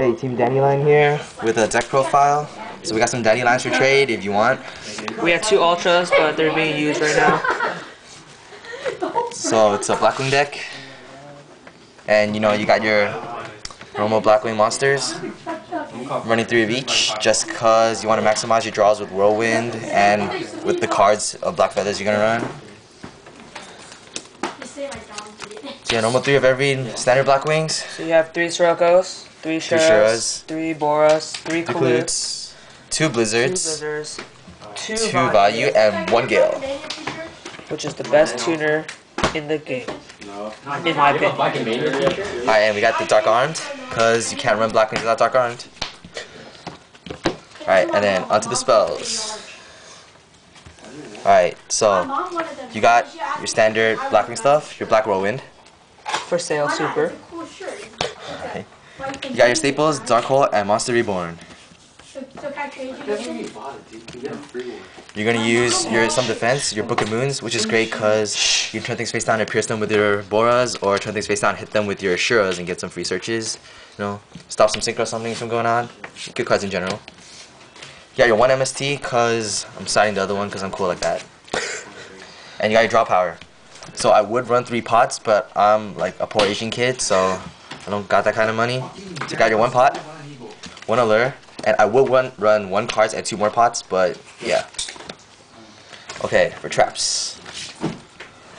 Okay, TeamDandylion here with a deck profile. So we got some Dandelions for trade if you want. We have 2 Ultras, but they're being used right now. So it's a Blackwing deck. And you know, you got your normal Blackwing monsters. Running 3 of each, just cause you want to maximize your draws with Whirlwind and with the cards of Black Feathers you're gonna run. So yeah, normal 3 of every standard Blackwings. So you have 3 Sirokkos, 3 Shuras, 3 Boras, 3 Kalutes, 2 Blizzards, 2 Blizzards, 2 Value, and 1 Gale. Which is the best tuner in the game, in my opinion. Alright, and we got the Dark Armed, because you can't run Blackwings without Dark Armed. Alright, and then onto the spells. Alright, so you got your standard Blackwing stuff, your Black Whirlwind. For sale, super. Right. You got your staples, Dark Hole, and Monster Reborn. You're gonna use your some defense, your Book of Moons, which is great because you can turn things face down and pierce them with your Boras, or turn things face down and hit them with your Shuras and get some free searches. You know, stop some synchro something from going on. Good cards in general. You got your 1 MST because I'm siding the other one because I'm cool like that. And you got your draw power. So I would run 3 pots, but I'm like a poor Asian kid, so I don't got that kind of money. So you got your 1 pot, 1 allure, and I would run 1 cards and 2 more pots, but yeah. Okay, for traps.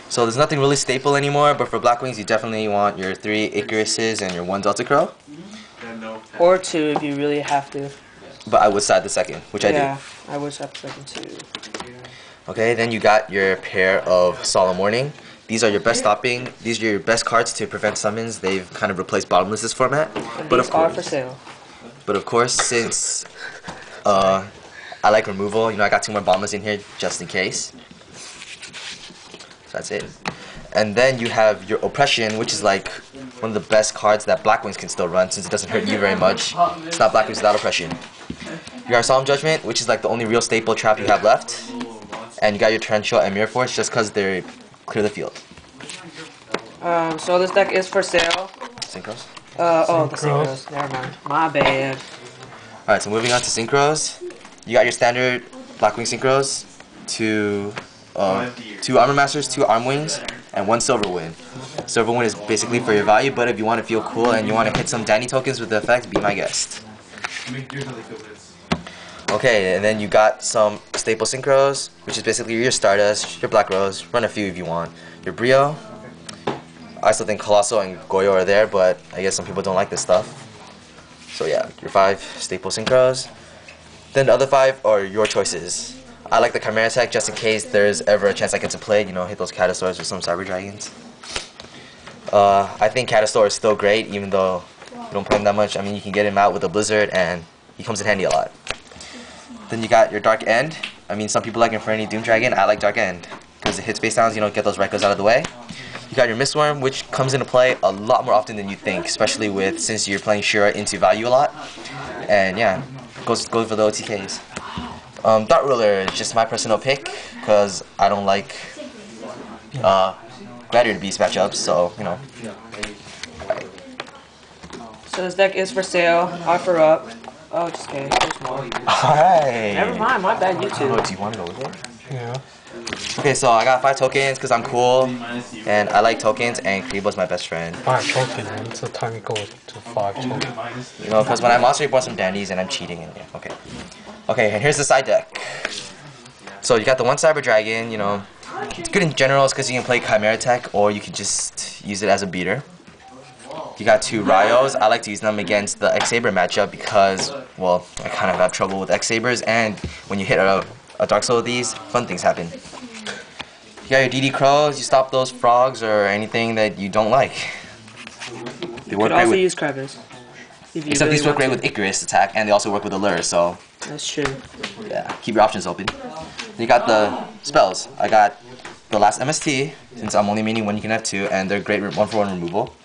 So there's nothing really staple anymore, but for Blackwings you definitely want your 3 Icaruses and your 1 Delta Crow. Or 2 if you really have to. But I would side the second, which I do. Yeah, I would side the second too. Okay, then you got your pair of Solemn Warning. These are your best stopping. These are your best cards to prevent summons. They've kind of replaced Bottomless this format. And but these of course, are for sale. But of course, since I like removal, you know, I got 2 more Bottomless in here just in case. So that's it. And then you have your Oppression, which is like one of the best cards that Blackwings can still run since it doesn't hurt you very much. It's not Blackwings without Oppression. You got Solemn Judgment, which is like the only real staple trap you have left. And you got your Torrential and Mirror Force just because they clear the field. So this deck is for sale. Synchros? Oh, the Synchros. Never mind. My bad. Alright, so moving on to Synchros. You got your standard Blackwing Synchros, 2 Armor Masters, 2 Arm Wings, and 1 Silver Wind. Silver Wind is basically for your value, but if you want to feel cool and you want to hit some Dandy tokens with the effect, be my guest. Okay, and then you got some staple Synchros, which is basically your Stardust, your Black Rose, run a few if you want. Your Brio. I still think Colossal and Goyo are there, but I guess some people don't like this stuff. So yeah, your 5 staple Synchros. Then the other 5 are your choices. I like the Chimera Tech just in case there's ever a chance I get to play, you know, hit those Catasaurs with some Cyber Dragons. I think Catasaur is still great, even though you don't play him that much. I mean, you can get him out with a Blizzard, and he comes in handy a lot. Then you got your Dark End. I mean, some people like Inferni Doom Dragon. I like Dark End because it hits face downs, you know, get those Raikou out of the way. You got your Mistworm, which comes into play a lot more often than you think, especially since you're playing Shura into value a lot. And yeah, goes for the OTKs. Dart Ruler is just my personal pick because I don't like Gladiator Beast matchups, so you know. So this deck is for sale. Offer up. Oh, just kidding. There's more. Alright. Never mind. My bad. YouTube. Oh, do you want to go with it? Yeah. Okay, so I got 5 tokens because I'm cool, and I like tokens, and Kribo's my best friend. 5 tokens, when's the time it goes to 5 tokens? You know, because when I Monster Reborn some dandies and I'm cheating and yeah, okay. Okay, and here's the side deck. So you got the 1 Cyber Dragon, you know, it's good in general because you can play Chimera Tech or you can just use it as a beater. You got 2 Ryos. I like to use them against the X-Saber matchup because, well, I kind of have trouble with X-Sabers, and when you hit a Dark Soul with these, fun things happen. You got your DD Crows, you stop those frogs or anything that you don't like. They work You could also use Kravitz. Except these work great with Icarus attack, and they also work with Allure, so... That's true. Yeah, keep your options open. Then you got the spells. I got the last MST, since I'm only meaning 1 you can have 2, and they're great 1-for-1 removal.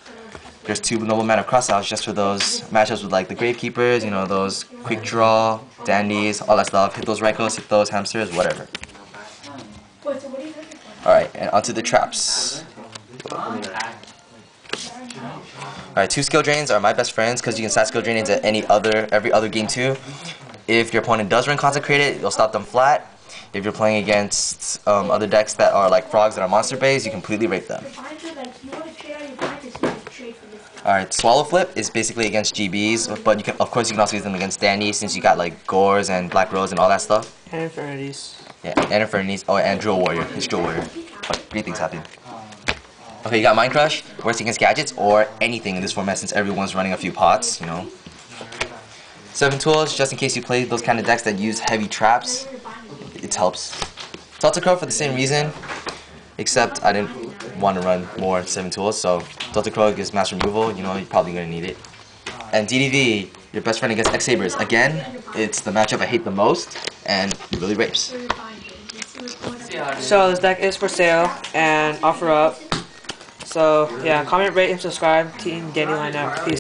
There's 2 Noble Mana Crossouts just for those matchups with like the Gravekeepers, you know, those quick draw, dandies, all that stuff. Hit those Raikous, hit those hamsters, whatever. Alright, and onto the traps. Alright, 2 skill drains are my best friends because you can side skill drain into every other game too. If your opponent does run Consecrated, you'll stop them flat. If you're playing against other decks that are like frogs that are monster based, you completely rape them. Alright, Swallow Flip is basically against GBs, but of course you can also use them against Dandy since you got like Gores and Black Rose and all that stuff. And Infinities. Yeah, and Infinities. Oh, and Drill Warrior. It's Drill Warrior. But 3 things happen. Okay, you got Mind Crush, works against gadgets or anything in this format since everyone's running a few pots, you know. 7 tools, just in case you play those kind of decks that use heavy traps, it helps. Delta Crow for the same reason, except I didn't want to run more 7 tools, so Delta Crow gives mass removal, you know, you're probably going to need it. And DDV, your best friend against X-Sabers. Again, it's the matchup I hate the most, and it really rapes. So this deck is for sale and offer up. So yeah, comment, rate, and subscribe. TeamDandylion. Peace.